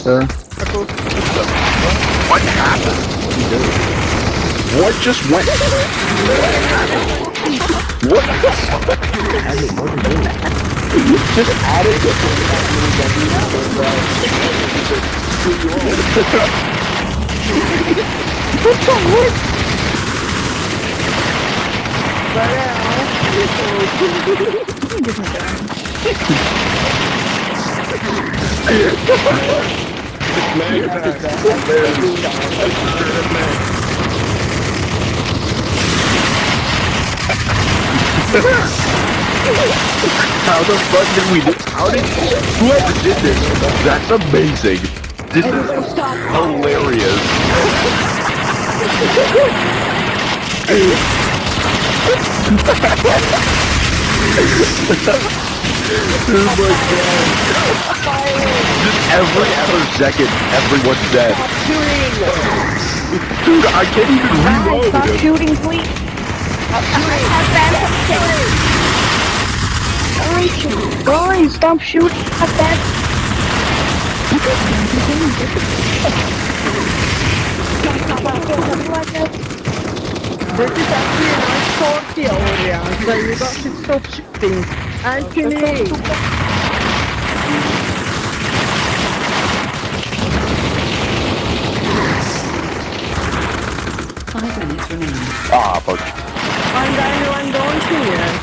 What happened? What just went? What? Just added How the fuck did we do? How did whoever did this? That's amazing. This is hilarious. Oh my god. Just every other second, everyone's dead. Dude, I can't even reload. Stop shooting, please. Stop shooting. Guys, stop shooting. Stop that. This is actually a nice party over here, so you got to stop shooting. Anthony! Ah, fuck. I'm the only one dancing here.